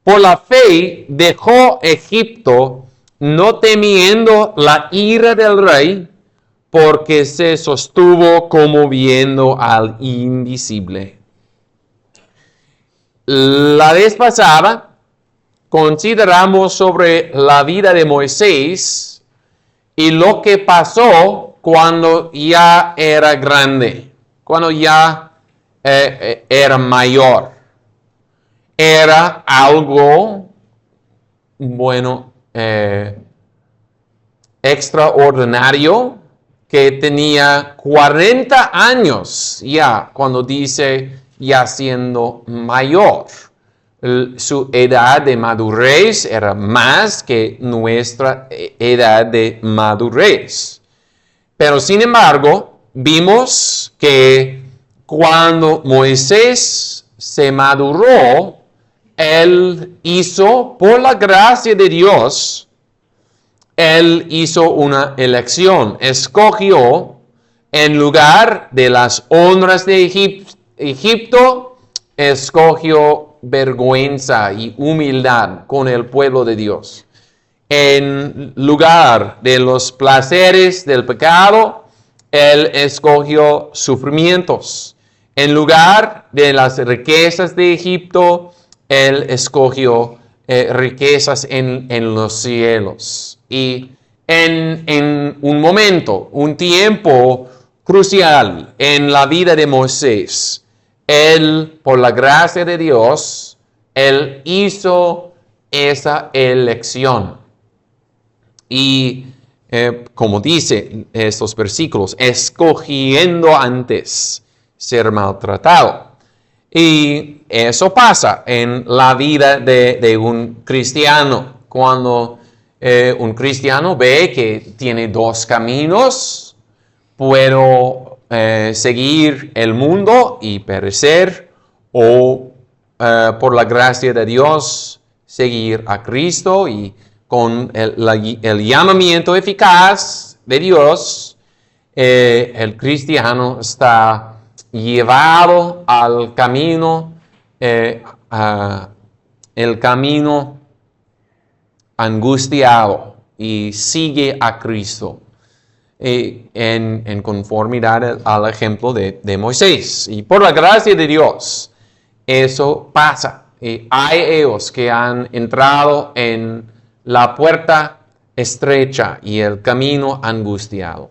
Por la fe dejó Egipto, no temiendo la ira del rey, porque se sostuvo como viendo al invisible. La vez pasada consideramos sobre la vida de Moisés y lo que pasó cuando ya era grande, cuando ya era mayor. Era algo, bueno, extraordinario, que tenía 40 años ya, cuando dice ya siendo mayor. Su edad de madurez era más que nuestra edad de madurez. Pero sin embargo, vimos que cuando Moisés se maduró, él hizo, por la gracia de Dios, él hizo una elección. Escogió, en lugar de las honras de Egipto, escogió vergüenza y humildad con el pueblo de Dios. En lugar de los placeres del pecado, él escogió sufrimientos. En lugar de las riquezas de Egipto, él escogió riquezas en los cielos. Y en un momento, un tiempo crucial en la vida de Moisés, él, por la gracia de Dios, él hizo esa elección. Y como dice estos versículos, escogiendo antes ser maltratado. Y eso pasa en la vida de un cristiano. Cuando un cristiano ve que tiene dos caminos, puedo seguir el mundo y perecer, o por la gracia de Dios seguir a Cristo, y con el llamamiento eficaz de Dios, el cristiano está llevado al camino, el camino angustiado, y sigue a Cristo en conformidad al ejemplo de Moisés. Y por la gracia de Dios, eso pasa. Hay ellos que han entrado en la puerta estrecha y el camino angustiado.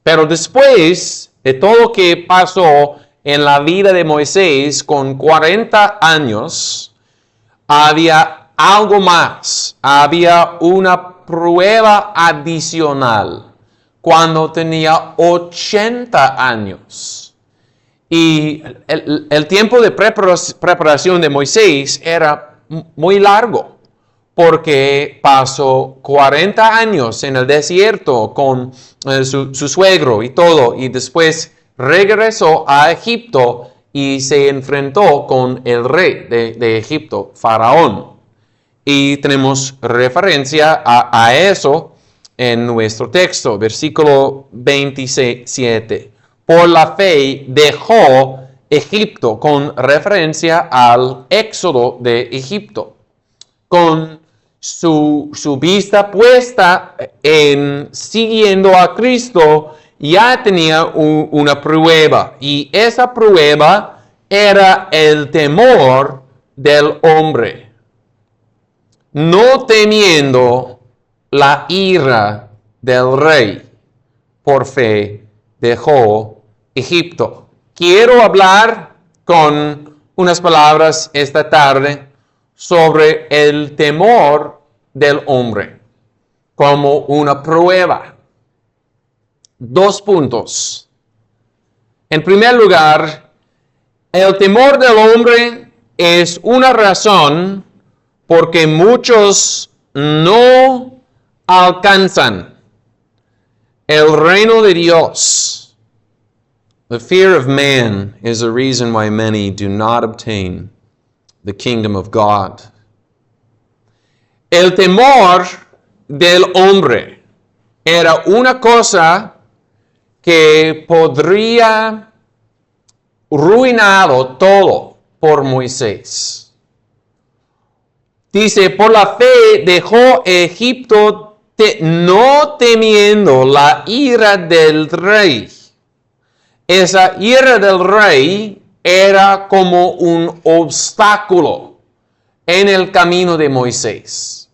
Pero después de todo lo que pasó en la vida de Moisés con 40 años, había algo más. Había una prueba adicional cuando tenía 80 años. Y el tiempo de preparación de Moisés era muy largo, porque pasó 40 años en el desierto con su suegro y todo, y después regresó a Egipto y se enfrentó con el rey de Egipto, Faraón. Y tenemos referencia a eso en nuestro texto, versículo 27. Por la fe dejó Egipto, con referencia al éxodo de Egipto. Con su vista puesta en siguiendo a Cristo, ya tenía una prueba. Y esa prueba era el temor del hombre. No temiendo la ira del rey, por fe dejó Egipto. Quiero hablar con unas palabras esta tarde sobre el temor del hombre como una prueba. 2 puntos. En primer lugar, el temor del hombre es una razón porque muchos no alcanzan el reino de Dios. The fear of man is a reason why many do not obtain the kingdom of God. El temor del hombre era una cosa que podría arruinado todo por Moisés. Dice, por la fe dejó Egipto no temiendo la ira del rey. Esa ira del rey era como un obstáculo en el camino de Moisés.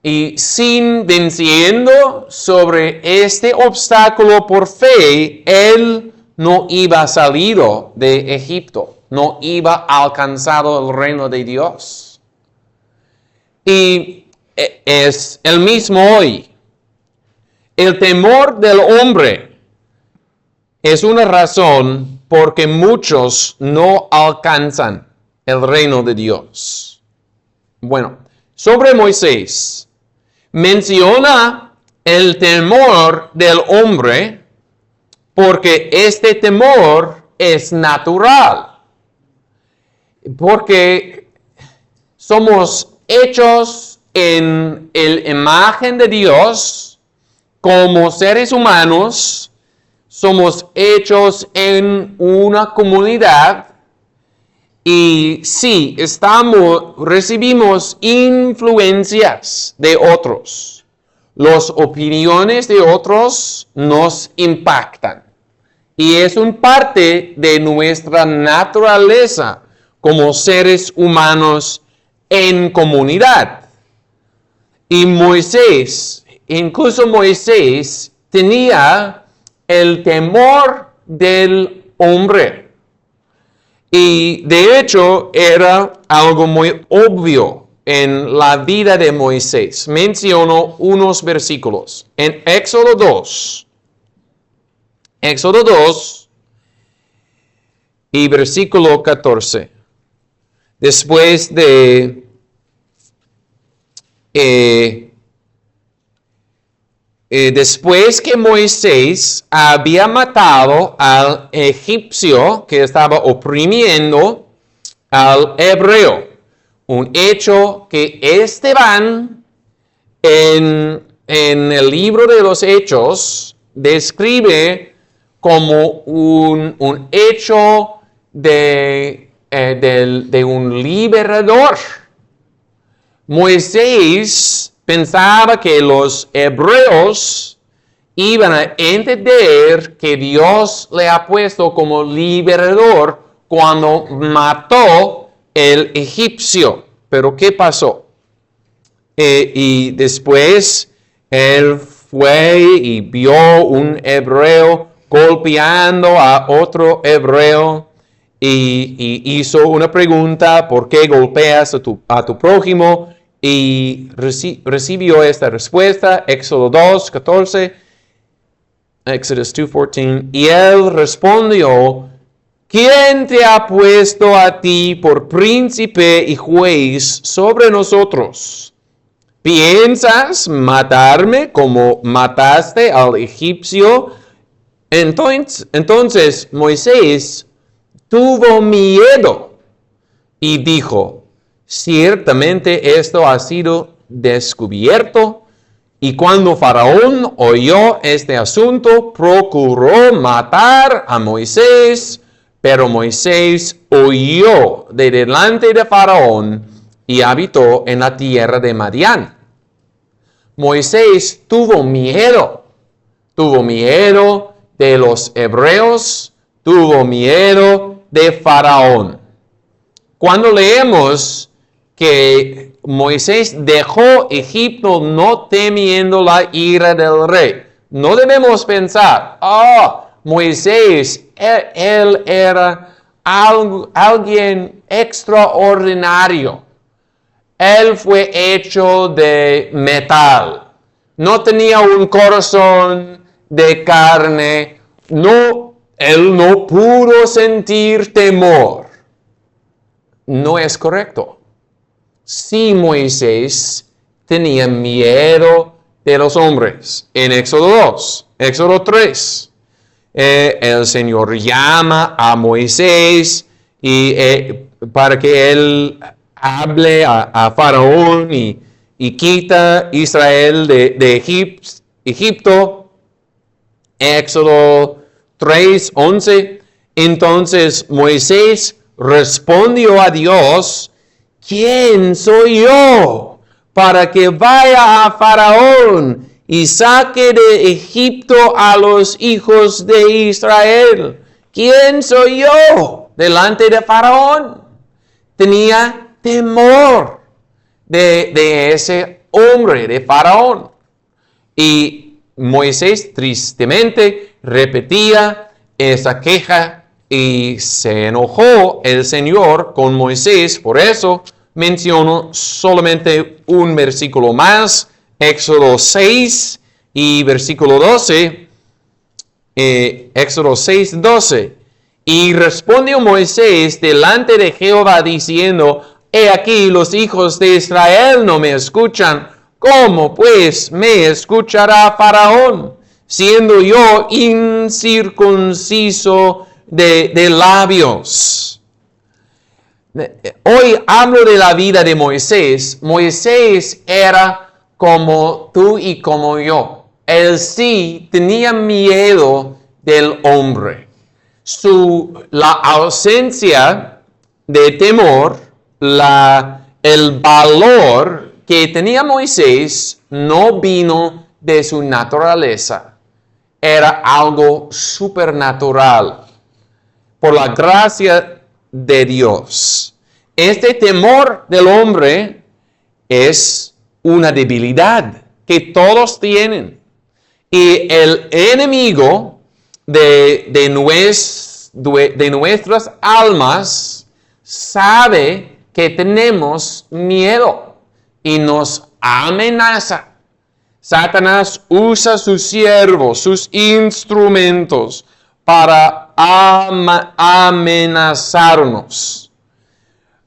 Y sin venciendo sobre este obstáculo por fe, él no iba salido de Egipto, no iba alcanzado el reino de Dios. Y es el mismo hoy. El temor del hombre es una razón porque muchos no alcanzan el reino de Dios. Bueno, sobre Moisés, menciona el temor del hombre porque este temor es natural. Porque somos hechos en la imagen de Dios como seres humanos. Somos hechos en una comunidad y sí, recibimos influencias de otros. Las opiniones de otros nos impactan y es una parte de nuestra naturaleza como seres humanos en comunidad. Y incluso Moisés tenía el temor del hombre. Y de hecho era algo muy obvio en la vida de Moisés. Menciono unos versículos. En Éxodo 2 y versículo 14. Después que Moisés había matado al egipcio que estaba oprimiendo al hebreo, un hecho que Esteban en el libro de los Hechos describe como un hecho de un liberador. Moisés pensaba que los hebreos iban a entender que Dios le ha puesto como liberador cuando mató el egipcio. Pero ¿qué pasó? Y después él fue y vio un hebreo golpeando a otro hebreo y hizo una pregunta: ¿por qué golpeas a tu prójimo? Y recibió esta respuesta, Éxodo 2:14, Exodus 2:14, y él respondió: ¿quién te ha puesto a ti por príncipe y juez sobre nosotros? ¿Piensas matarme como mataste al egipcio? Entonces Moisés tuvo miedo y dijo: ciertamente esto ha sido descubierto. Y cuando Faraón oyó este asunto, procuró matar a Moisés, pero Moisés huyó de delante de Faraón y habitó en la tierra de Madián. Moisés tuvo miedo de los hebreos, tuvo miedo de Faraón. Cuando leemos que Moisés dejó Egipto no temiendo la ira del rey, no debemos pensar: Moisés, él era alguien extraordinario. Él fue hecho de metal. No tenía un corazón de carne. No, él no pudo sentir temor. No es correcto. Sí, Moisés tenía miedo de los hombres. En Éxodo 2, Éxodo 3, el Señor llama a Moisés para que él hable a Faraón y quita Israel de Egipto. Éxodo 3:11. Entonces Moisés respondió a Dios ¿quién soy yo para que vaya a Faraón y saque de Egipto a los hijos de Israel? ¿Quién soy yo delante de Faraón? Tenía temor de ese hombre, de Faraón. Y Moisés tristemente repetía esa queja y se enojó el Señor con Moisés. Por eso menciono solamente un versículo más, Éxodo 6 y versículo 12. Éxodo 6, 12. Y respondió Moisés delante de Jehová diciendo: He aquí los hijos de Israel no me escuchan. ¿Cómo pues me escuchará Faraón, siendo yo incircunciso de labios? Hoy hablo de la vida de Moisés. Moisés era como tú y como yo. Él sí tenía miedo del hombre. La ausencia de temor, el valor que tenía Moisés no vino de su naturaleza. Era algo supernatural. Por la gracia de Dios. Este temor del hombre es una debilidad que todos tienen. Y el enemigo de nuestras almas sabe que tenemos miedo y nos amenaza. Satanás usa sus siervos, sus instrumentos para amenazarnos.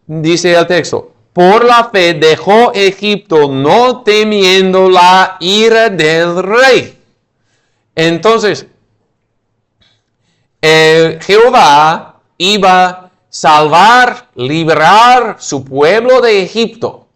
Dice el texto: por la fe dejó Egipto, no temiendo la ira del rey. Entonces, Jehová iba a salvar, liberar su pueblo de Egipto.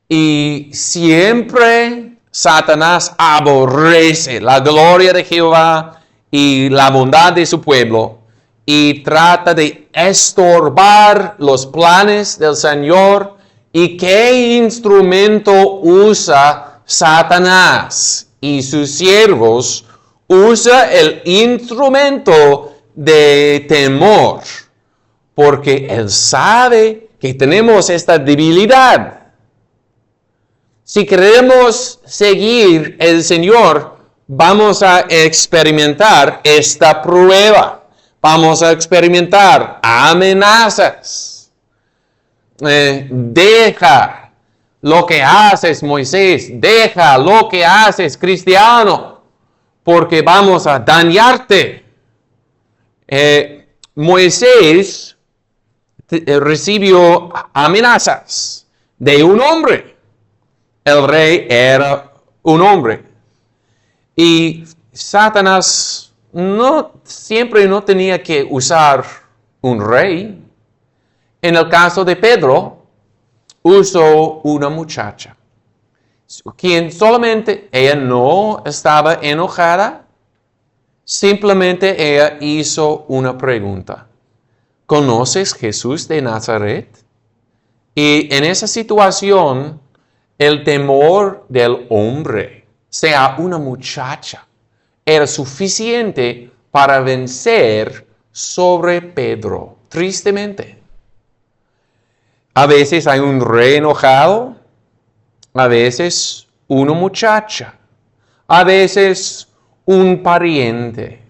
Y siempre Satanás aborrece la gloria de Jehová y la bondad de su pueblo y trata de estorbar los planes del Señor. ¿Y qué instrumento usa Satanás y sus siervos? Usa el instrumento de temor, porque él sabe que tenemos esta debilidad. Si queremos seguir el Señor, vamos a experimentar esta prueba. Vamos a experimentar amenazas. Deja lo que haces, Moisés. Deja lo que haces, cristiano, porque vamos a dañarte. Moisés recibió amenazas de un hombre. El rey era un hombre. Y Satanás siempre no tenía que usar un rey. En el caso de Pedro, usó una muchacha, quien solamente ella no estaba enojada, simplemente ella hizo una pregunta: ¿conoces Jesús de Nazaret? Y en esa situación, el temor del hombre, sea una muchacha, era suficiente para vencer sobre Pedro, tristemente. A veces hay un rey enojado, a veces una muchacha, a veces un pariente,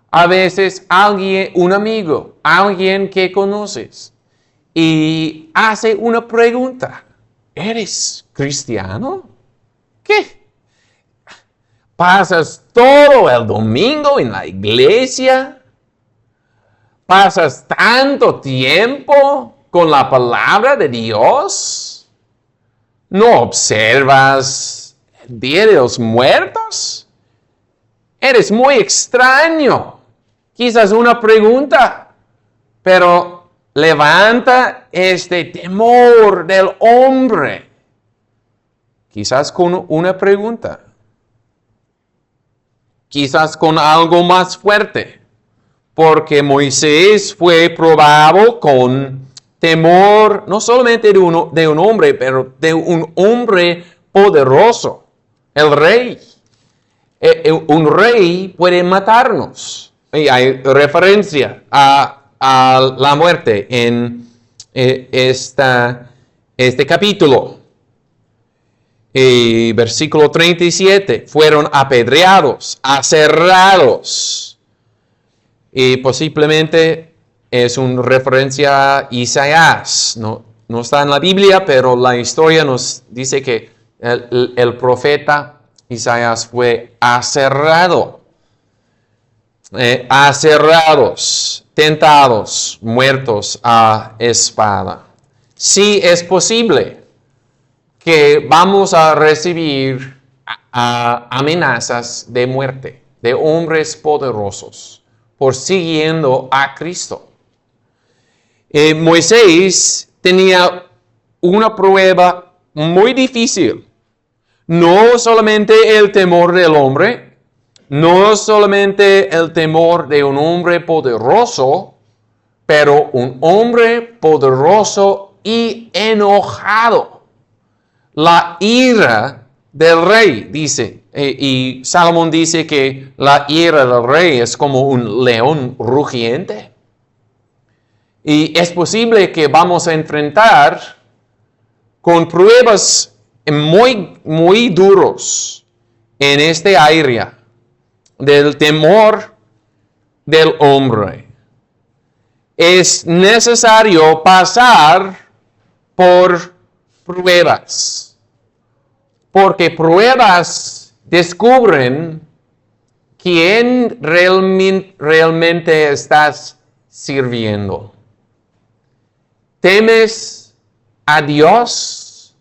a veces alguien, un amigo, alguien que conoces, y hace una pregunta: ¿eres cristiano? ¿Qué? ¿Pasas todo el domingo en la iglesia? ¿Pasas tanto tiempo con la palabra de Dios? ¿No observas el Día de los Muertos? Eres muy extraño. Quizás una pregunta, pero levanta este temor del hombre. Quizás con una pregunta. Quizás con algo más fuerte. Porque Moisés fue probado con temor no solamente de un hombre, pero de un hombre poderoso, el rey. Un rey puede matarnos. Y hay referencia a la muerte en este capítulo. Versículo 37, fueron apedreados, aserrados. Y posiblemente es una referencia a Isaías. No está en la Biblia, pero la historia nos dice que el profeta Isaías fue aserrado. Aserrados, tentados, muertos a espada. Sí es posible que vamos a recibir amenazas de muerte de hombres poderosos por siguiendo a Cristo. Moisés tenía una prueba muy difícil. No solamente el temor del hombre, no solamente el temor de un hombre poderoso, pero un hombre poderoso y enojado. La ira del rey, dice, y Salomón dice que la ira del rey es como un león rugiente. Y es posible que vamos a enfrentar con pruebas muy, muy duros en este área del temor del hombre. Es necesario pasar por pruebas, porque pruebas descubren quién realmente estás sirviendo. ¿Temes a Dios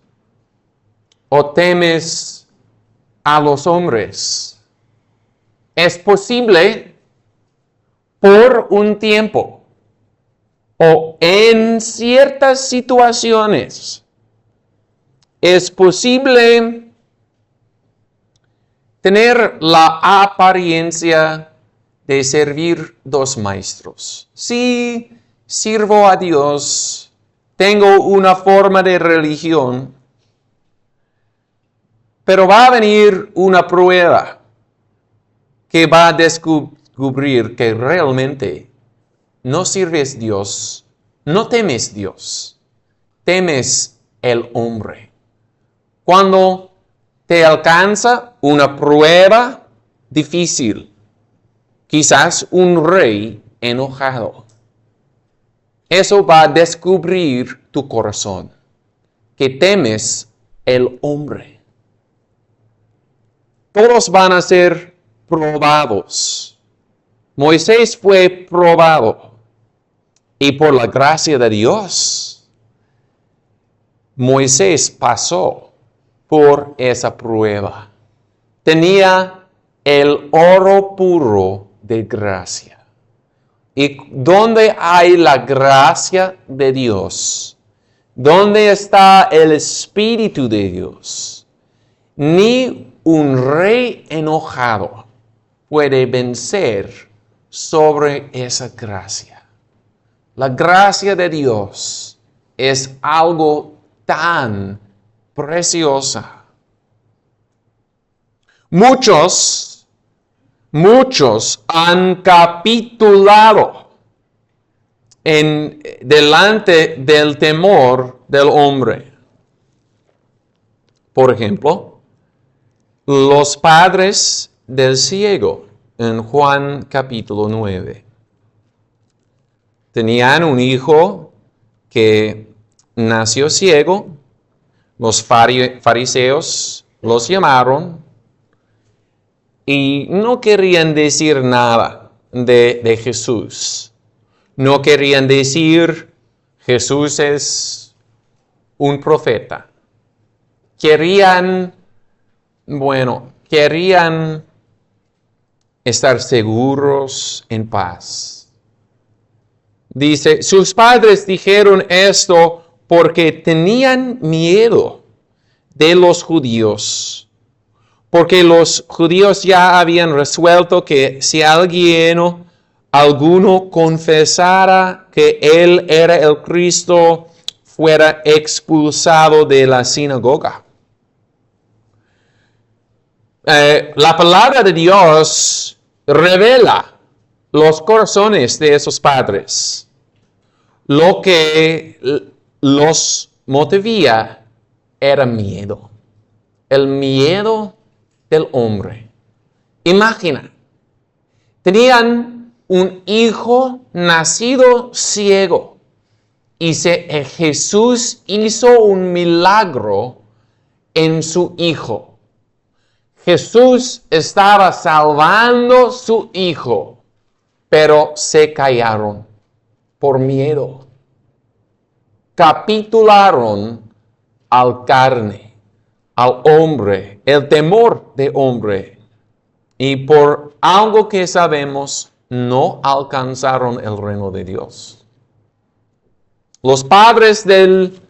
o temes a los hombres? Es posible por un tiempo o en ciertas situaciones. Es posible tener la apariencia de servir dos maestros. Sí, sirvo a Dios, tengo una forma de religión, pero va a venir una prueba que va a descubrir que realmente no sirves Dios, no temes Dios, temes el hombre. Cuando te alcanza una prueba difícil, quizás un rey enojado, eso va a descubrir tu corazón, que temes el hombre. Todos van a ser probados. Moisés fue probado. Y por la gracia de Dios, Moisés pasó por esa prueba. Tenía el oro puro de gracia. Y donde hay la gracia de Dios, donde está el Espíritu de Dios, ni un rey enojado puede vencer sobre esa gracia. La gracia de Dios es algo tan preciosa. Muchos han capitulado delante del temor del hombre. Por ejemplo, los padres del ciego en Juan capítulo 9. Tenían un hijo que nació ciego. Los fariseos los llamaron y no querían decir nada de Jesús. No querían decir Jesús es un profeta. Querían estar seguros en paz. Dice, sus padres dijeron esto porque tenían miedo de los judíos. Porque los judíos ya habían resuelto que si alguien alguno confesara que él era el Cristo, fuera expulsado de la sinagoga. La palabra de Dios revela los corazones de esos padres. Lo que los movía era miedo. El miedo del hombre. Imagina, tenían un hijo nacido ciego y Jesús hizo un milagro en su hijo. Jesús estaba salvando a su hijo, pero se callaron por miedo. Capitularon al carne, al hombre, el temor de hombre. Y por algo que sabemos, no alcanzaron el reino de Dios. Los padres del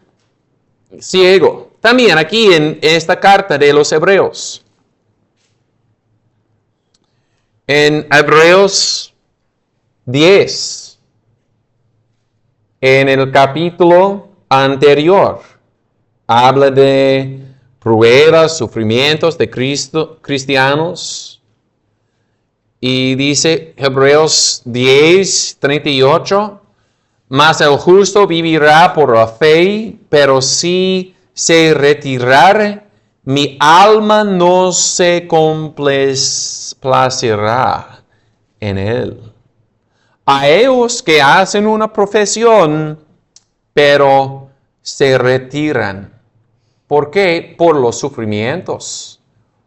ciego, también aquí en esta carta de los Hebreos. En Hebreos 10, en el capítulo anterior, habla de pruebas, sufrimientos de cristianos. Y dice Hebreos 10, 38, mas el justo vivirá por la fe, pero si se retirare, mi alma no se complacerá en él. A ellos que hacen una profesión, pero se retiran. ¿Por qué? Por los sufrimientos,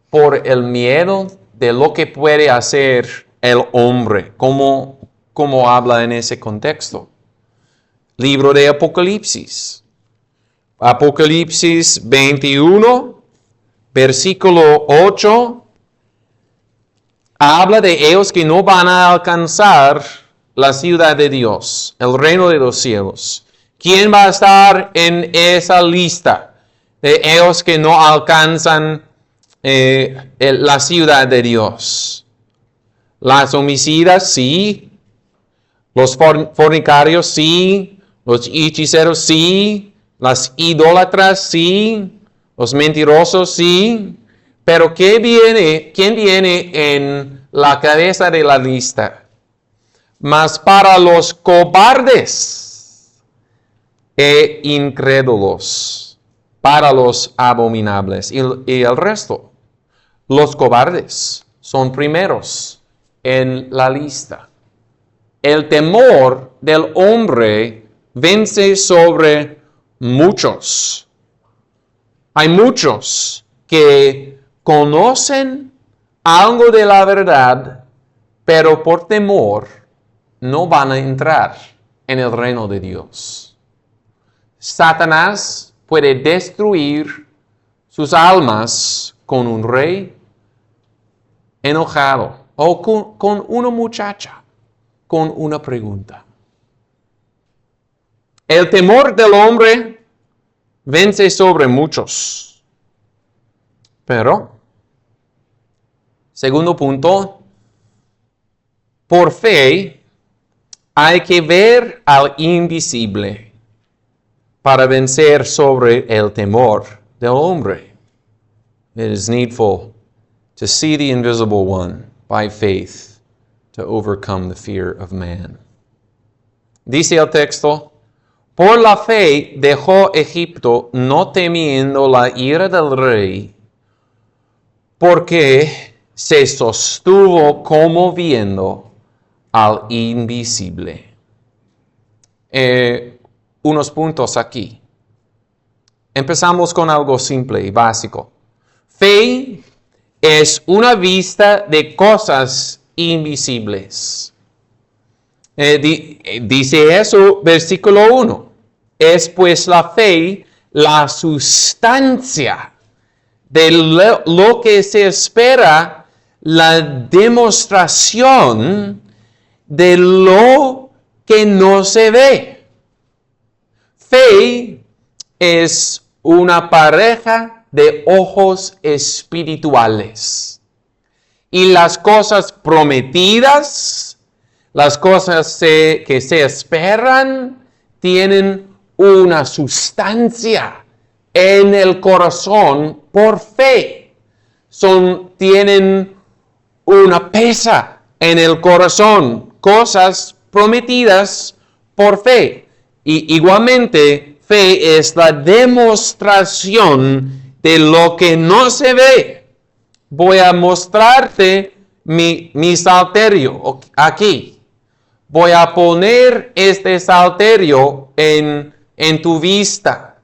por el miedo de lo que puede hacer el hombre, como habla en ese contexto. Libro de Apocalipsis. Apocalipsis 21, versículo 8, habla de ellos que no van a alcanzar la ciudad de Dios, el reino de los cielos. ¿Quién va a estar en esa lista de ellos que no alcanzan la ciudad de Dios? Las homicidas, sí. Los fornicarios, sí. Los hechiceros, sí. Las idólatras, sí. Los mentirosos, sí. Pero ¿quién viene en la cabeza de la lista? Mas para los cobardes e incrédulos, para los abominables y el resto. Los cobardes son primeros en la lista. El temor del hombre vence sobre muchos. Hay muchos que conocen algo de la verdad, pero por temor no van a entrar en el reino de Dios. Satanás puede destruir sus almas con un rey enojado o con una muchacha, con una pregunta. El temor del hombre vence sobre muchos. Pero, segundo punto, por fe hay que ver al invisible para vencer sobre el temor del hombre. It is needful to see the invisible one by faith to overcome the fear of man. Dice el texto, por la fe dejó Egipto no temiendo la ira del rey, porque se sostuvo como viendo al invisible. Unos puntos aquí. Empezamos con algo simple y básico. Fe es una vista de cosas invisibles. Dice eso, versículo 1. Es pues la fe la sustancia de lo que se espera, la demostración de lo que no se ve. Fe es una pareja de ojos espirituales. Y las cosas prometidas, Las cosas que se esperan tienen una sustancia en el corazón por fe. Tienen una pesa en el corazón, cosas prometidas por fe. Y igualmente, fe es la demostración de lo que no se ve. Voy a mostrarte mi salterio aquí. Voy a poner este salterio en tu vista.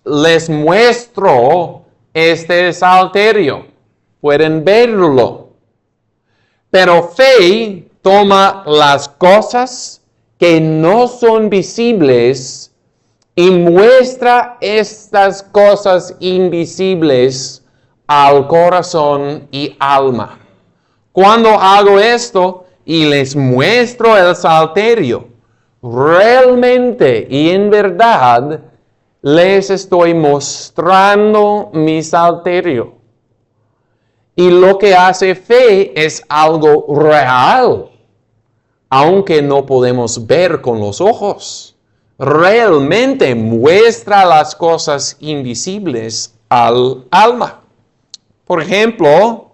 Les muestro este salterio. Pueden verlo. Pero fe toma las cosas que no son visibles y muestra estas cosas invisibles al corazón y alma. Cuando hago esto y les muestro el salterio, realmente y en verdad les estoy mostrando mi salterio. Y lo que hace fe es algo real, aunque no podemos ver con los ojos. Realmente muestra las cosas invisibles al alma. Por ejemplo,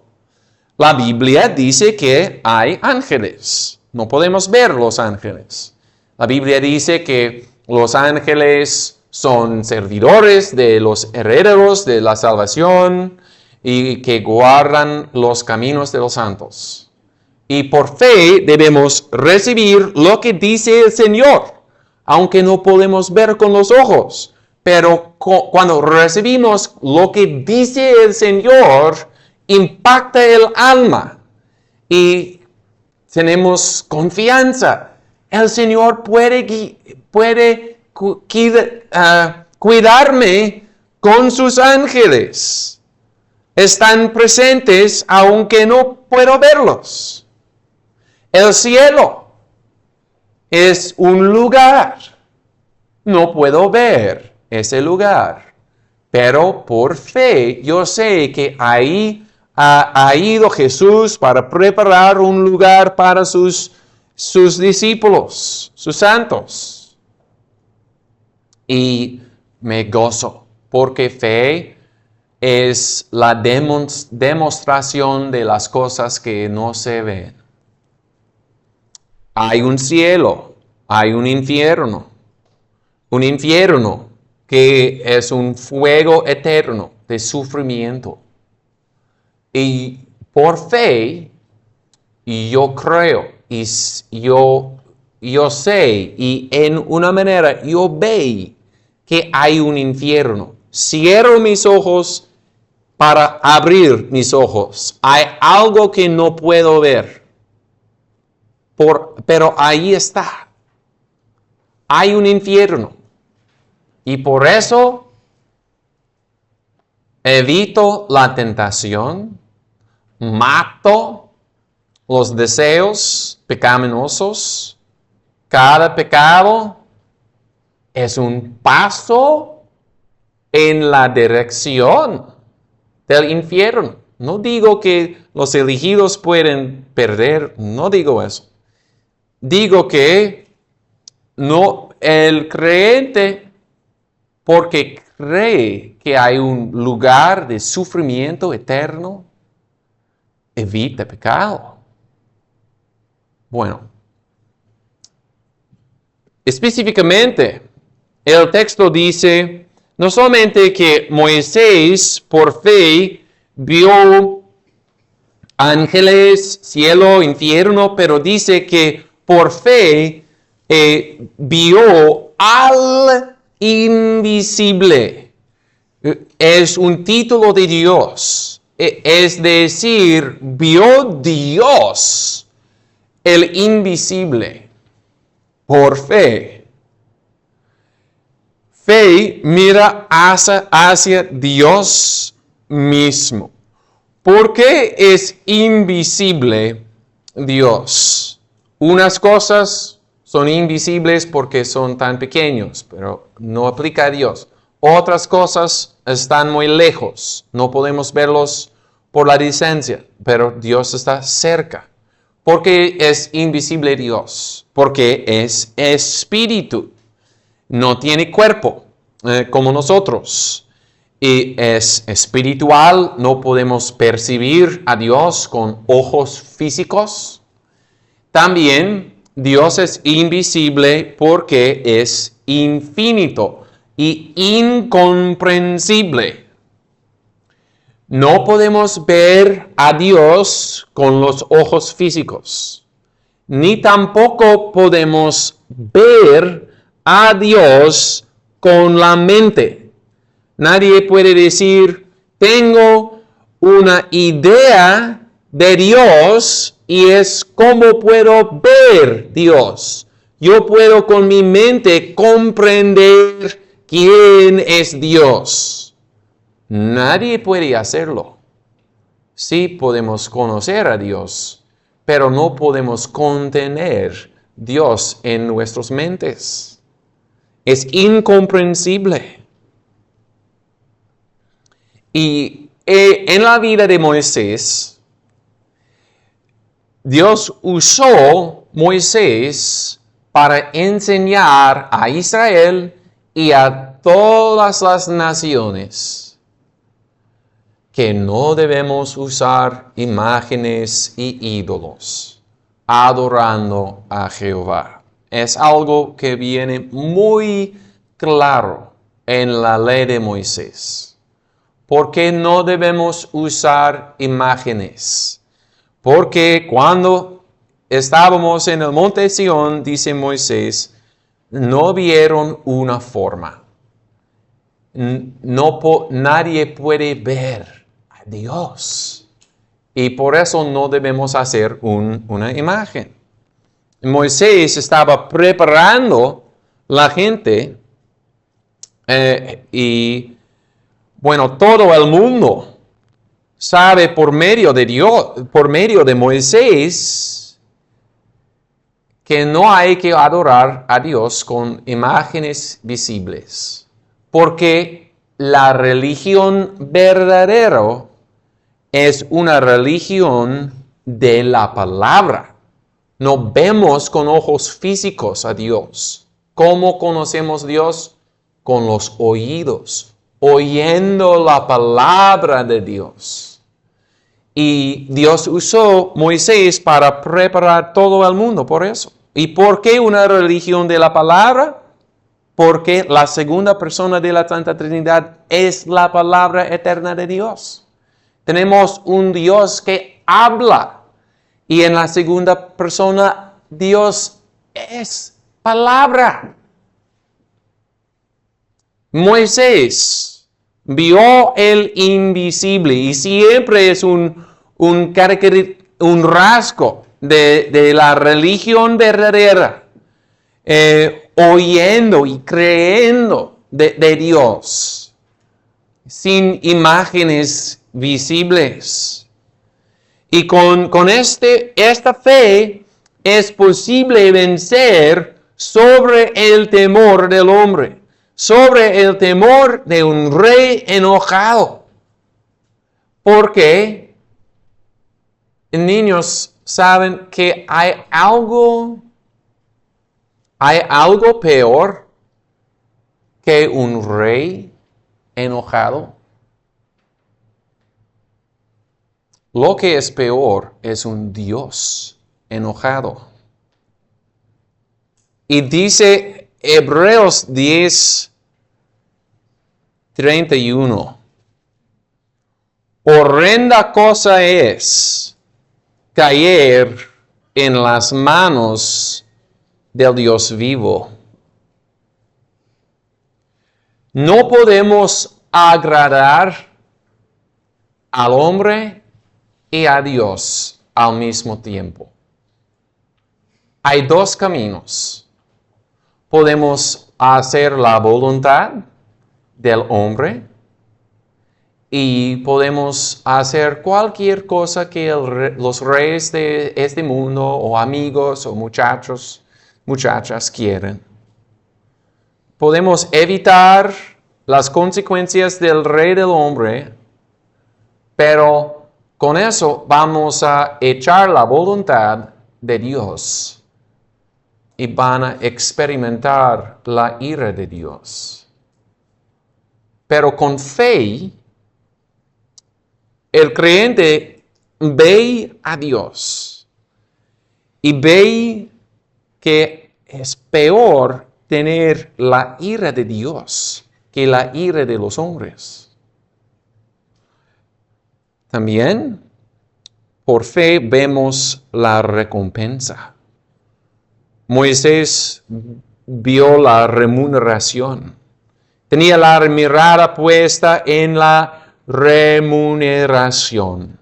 la Biblia dice que hay ángeles. No podemos ver los ángeles. La Biblia dice que los ángeles son servidores de los herederos de la salvación y que guardan los caminos de los santos. Y por fe debemos recibir lo que dice el Señor, aunque no podemos ver con los ojos. Pero cuando recibimos lo que dice el Señor, impacta el alma y tenemos confianza. El Señor puede cuidarme con sus ángeles. Están presentes aunque no puedo verlos. El cielo es un lugar. No puedo ver ese lugar. Pero por fe yo sé que ahí ha ido Jesús para preparar un lugar para sus discípulos, sus santos. Y me gozo porque fe es la demostración de las cosas que no se ven. Hay un cielo, hay un infierno que es un fuego eterno de sufrimiento. Y por fe, yo creo, y yo sé, y en una manera yo veo que hay un infierno. Cierro mis ojos para abrir mis ojos. Hay algo que no puedo ver. Pero ahí está. Hay un infierno. Y por eso evito la tentación, mato los deseos pecaminosos. Cada pecado es un paso en la dirección del infierno. No digo que los elegidos pueden perder, no digo eso. Digo que no, el creyente, porque cree que hay un lugar de sufrimiento eterno, evita pecado. Bueno, específicamente, el texto dice no solamente que Moisés por fe vio ángeles, cielo, infierno, pero dice que por fe vio al invisible. Es un título de Dios. Es decir, vio Dios, el invisible, por fe. Fe mira hacia Dios mismo. ¿Por qué es invisible Dios? Unas cosas son invisibles porque son tan pequeños, pero no aplica a Dios. Otras cosas están muy lejos, no podemos verlos por la distancia, pero Dios está cerca. Porque es invisible Dios, porque es espíritu, no tiene cuerpo como nosotros. Y es espiritual, no podemos percibir a Dios con ojos físicos. También Dios es invisible porque es infinito y incomprensible. No podemos ver a Dios con los ojos físicos, ni tampoco podemos ver a Dios con la mente. Nadie puede decir, tengo una idea de Dios y es como puedo ver Dios. Yo puedo con mi mente comprender quién es Dios. Nadie puede hacerlo. Sí podemos conocer a Dios, pero no podemos contener Dios en nuestras mentes. Es incomprensible. Y en la vida de Moisés, Dios usó Moisés para enseñar a Israel y a todas las naciones que no debemos usar imágenes y ídolos adorando a Jehová. Es algo que viene muy claro en la ley de Moisés. ¿Por qué no debemos usar imágenes? Porque cuando estábamos en el monte Sión, dice Moisés, no vieron una forma. Nadie puede ver a Dios. Y por eso no debemos hacer una imagen. Moisés estaba preparando la gente y bueno, todo el mundo sabe por medio de Dios, por medio de Moisés, que no hay que adorar a Dios con imágenes visibles. Porque la religión verdadera es una religión de la palabra. No vemos con ojos físicos a Dios. ¿Cómo conocemos a Dios? Con los oídos, oyendo la palabra de Dios. Y Dios usó Moisés para preparar todo el mundo por eso. ¿Y por qué una religión de la palabra? Porque la segunda persona de la Santa Trinidad es la palabra eterna de Dios. Tenemos un Dios que habla. Y en la segunda persona, Dios es palabra. Moisés vio el invisible y siempre es un rasgo de la religión verdadera. Oyendo y creyendo de Dios, sin imágenes visibles. Y con esta fe es posible vencer sobre el temor del hombre, sobre el temor de un rey enojado. Porque niños saben que hay algo peor que un rey enojado. Lo que es peor es un Dios enojado. Y dice Hebreos 10:31. Horrenda cosa es caer en las manos del Dios vivo. No podemos agradar al hombre y a Dios al mismo tiempo. Hay dos caminos. Podemos hacer la voluntad del hombre y podemos hacer cualquier cosa que los reyes de este mundo o amigos o muchachas quieren. Podemos evitar las consecuencias del rey del hombre, pero con eso vamos a echar la voluntad de Dios y van a experimentar la ira de Dios. Pero con fe, el creyente ve a Dios y ve que es peor tener la ira de Dios que la ira de los hombres. También, por fe vemos la recompensa. Moisés vio la remuneración. Tenía la mirada puesta en la remuneración.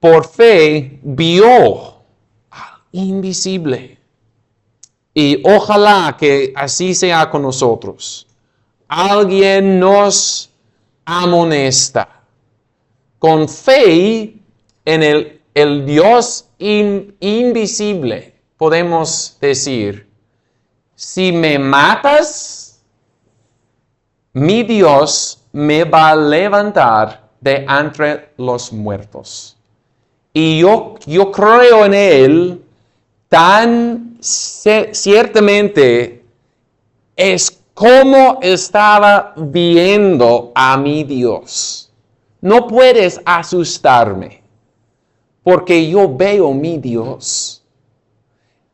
Por fe vio al invisible. Y ojalá que así sea con nosotros. Alguien nos amonesta. Con fe en el Dios invisible, podemos decir, si me matas, mi Dios me va a levantar de entre los muertos. Y yo creo en Él tan ciertamente es como estaba viendo a mi Dios. No puedes asustarme, porque yo veo mi Dios.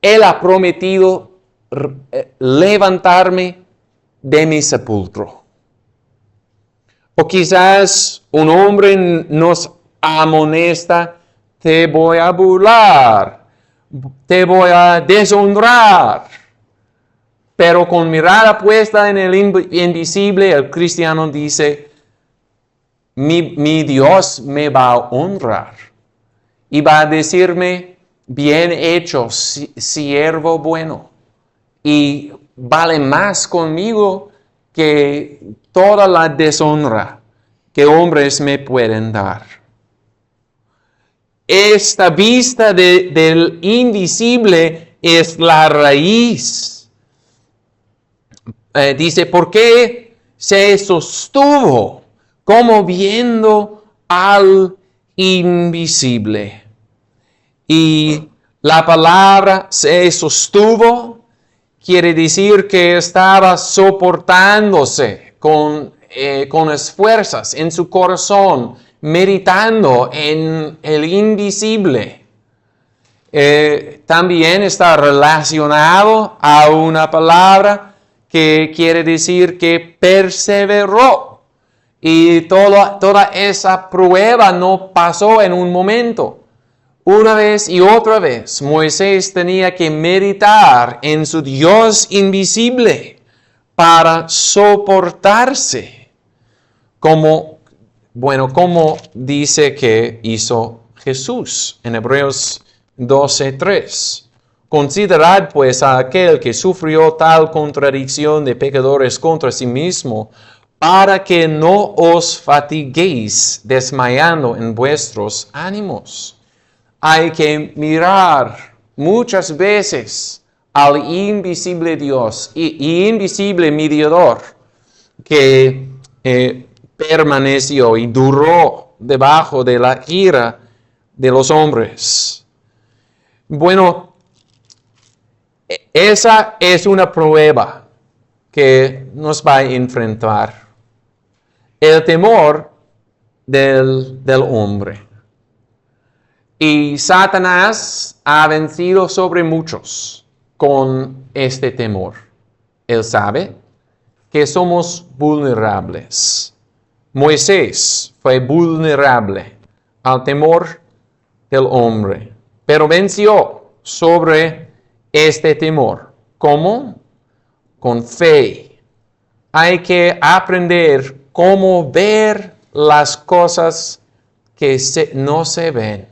Él ha prometido levantarme de mi sepulcro. O quizás un hombre nos amonesta, te voy a burlar, te voy a deshonrar. Pero con mirada puesta en el invisible, el cristiano dice, mi Dios me va a honrar y va a decirme, bien hecho, siervo bueno, y vale más conmigo que toda la deshonra que hombres me pueden dar. Esta vista del invisible es la raíz. Dice, ¿por qué se sostuvo como viendo al invisible? Y la palabra se sostuvo quiere decir que estaba soportándose con esfuerzos en su corazón, meditando en el invisible. También está relacionado a una palabra que quiere decir que perseveró. Y toda esa prueba no pasó en un momento. Una vez y otra vez, Moisés tenía que meditar en su Dios invisible para soportarse. Como dice que hizo Jesús en Hebreos 12:3. Considerad pues a aquel que sufrió tal contradicción de pecadores contra sí mismo, para que no os fatiguéis desmayando en vuestros ánimos. Hay que mirar muchas veces al invisible Dios y invisible mediador que permaneció y duró debajo de la ira de los hombres. Bueno, esa es una prueba que nos va a enfrentar. El temor del hombre. Y Satanás ha vencido sobre muchos con este temor. Él sabe que somos vulnerables. Moisés fue vulnerable al temor del hombre, pero venció sobre este temor. ¿Cómo? Con fe. Hay que aprender cómo ver las cosas que no se ven.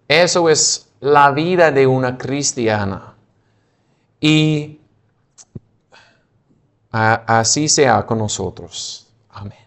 Eso es la vida de una cristiana. Y así sea con nosotros. Amén.